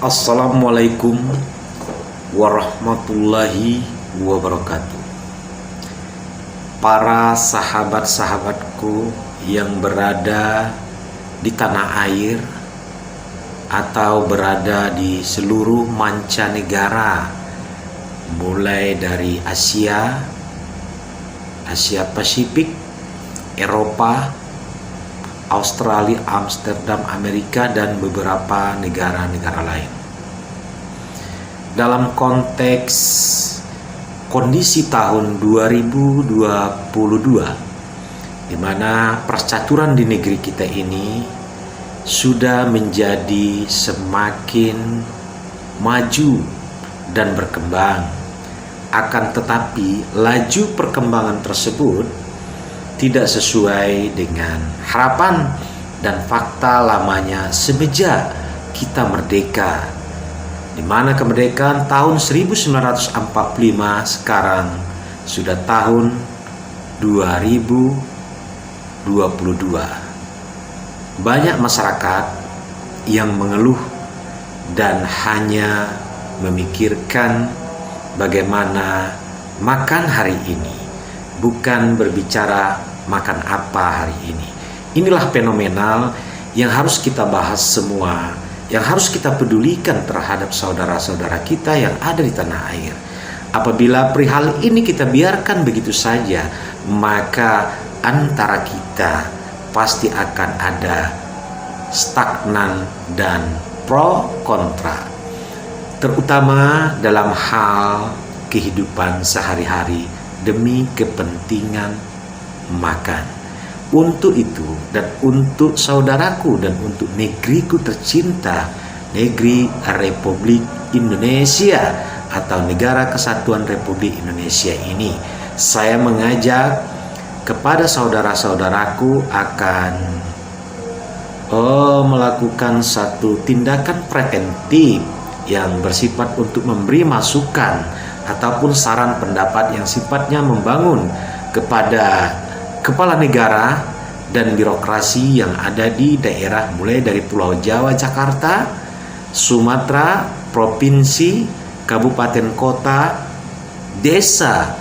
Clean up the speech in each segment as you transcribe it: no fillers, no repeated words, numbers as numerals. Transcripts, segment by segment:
Assalamualaikum warahmatullahi wabarakatuh. Para sahabat-sahabatku yang berada di tanah air atau berada di seluruh mancanegara, mulai dari Asia Pasifik, Eropa, Australia, Amsterdam, Amerika, dan beberapa negara-negara lain. Dalam konteks kondisi tahun 2022, di mana percaturan di negeri kita ini sudah menjadi semakin maju dan berkembang, akan tetapi laju perkembangan tersebut tidak sesuai dengan harapan dan fakta lamanya semenjak kita merdeka, di mana kemerdekaan tahun 1945 sekarang sudah tahun 2022. Banyak masyarakat yang mengeluh dan hanya memikirkan bagaimana makan hari ini, bukan berbicara makan apa hari ini. Inilah fenomenal yang harus kita bahas semua, yang harus kita pedulikan terhadap saudara-saudara kita yang ada di tanah air. Apabila perihal ini kita biarkan begitu saja, maka antara kita pasti akan ada stagnan dan pro kontra, terutama dalam hal kehidupan sehari-hari demi kepentingan makan. Untuk itu dan untuk saudaraku dan untuk negeriku tercinta, negeri Republik Indonesia atau Negara Kesatuan Republik Indonesia ini, saya mengajak kepada saudara-saudaraku akan melakukan satu tindakan preventif yang bersifat untuk memberi masukan ataupun saran pendapat yang sifatnya membangun kepada kepala negara dan birokrasi yang ada di daerah mulai dari Pulau Jawa, Jakarta, Sumatera, provinsi, kabupaten, kota, desa,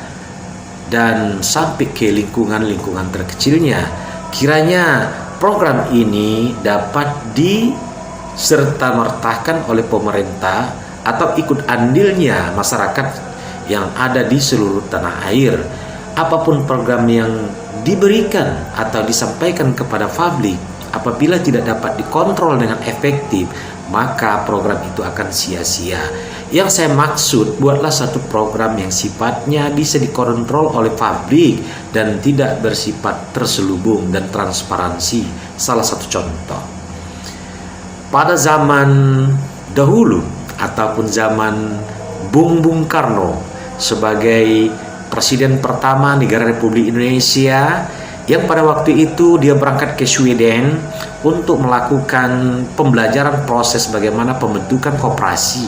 dan sampai ke lingkungan terkecilnya. Kiranya program ini dapat diserta-mertakan oleh pemerintah atau ikut andilnya masyarakat yang ada di seluruh tanah air. Apapun program yang diberikan atau disampaikan kepada publik, apabila tidak dapat dikontrol dengan efektif, maka program itu akan sia-sia. Yang saya maksud, buatlah satu program yang sifatnya bisa dikontrol oleh publik dan tidak bersifat terselubung dan transparansi. Salah satu contoh, pada zaman dahulu ataupun zaman Bung Karno sebagai Presiden pertama negara Republik Indonesia, yang pada waktu itu dia berangkat ke Sweden untuk melakukan pembelajaran proses bagaimana pembentukan koperasi.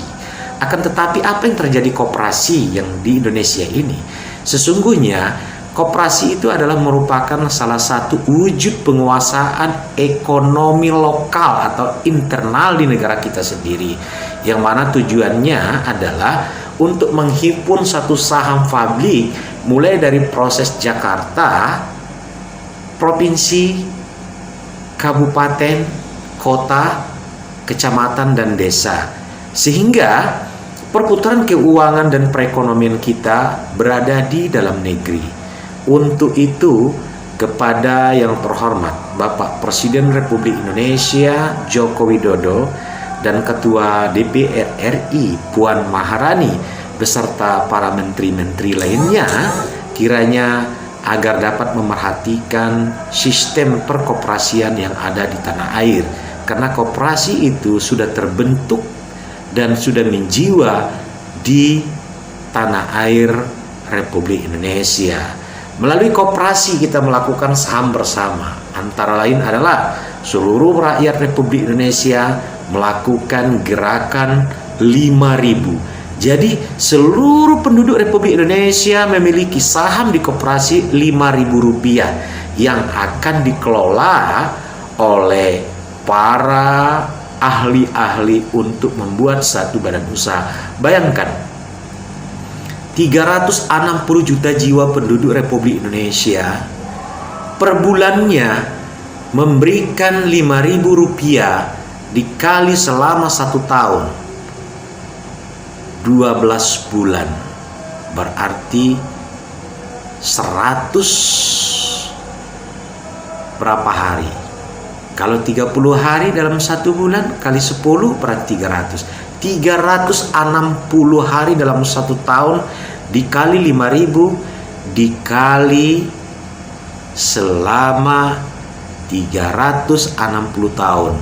Akan tetapi apa yang terjadi koperasi yang di Indonesia ini? Sesungguhnya koperasi itu adalah merupakan salah satu wujud penguasaan ekonomi lokal atau internal di negara kita sendiri, yang mana tujuannya adalah untuk menghimpun satu saham publik mulai dari proses Jakarta, provinsi, kabupaten, kota, kecamatan, dan desa, sehingga perputaran keuangan dan perekonomian kita berada di dalam negeri. Untuk itu, kepada yang terhormat Bapak Presiden Republik Indonesia Joko Widodo dan Ketua DPR RI Puan Maharani beserta para menteri-menteri lainnya, kiranya agar dapat memerhatikan sistem perkoperasian yang ada di tanah air, karena koperasi itu sudah terbentuk dan sudah menjiwa di tanah air Republik Indonesia. Melalui koperasi kita melakukan saham bersama, antara lain adalah seluruh rakyat Republik Indonesia melakukan gerakan 5.000. Jadi seluruh penduduk Republik Indonesia memiliki saham di koperasi Rp5.000 yang akan dikelola oleh para ahli-ahli untuk membuat satu badan usaha. Bayangkan, 360 juta jiwa penduduk Republik Indonesia per bulannya memberikan Rp5.000 dikali selama 1 tahun 12 bulan, berarti 100 berapa hari? Kalau 30 hari dalam 1 bulan kali 10 berarti 360 hari dalam 1 tahun dikali 5.000 dikali selama 360 tahun.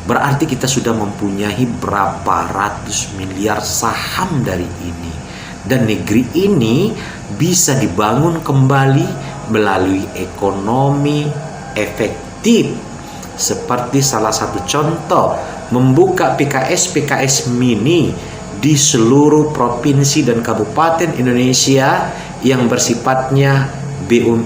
Berarti kita sudah mempunyai berapa ratus miliar saham dari ini. Dan negeri ini bisa dibangun kembali melalui ekonomi efektif. Seperti salah satu contoh, membuka PKS mini di seluruh provinsi dan kabupaten Indonesia yang bersifatnya BUMN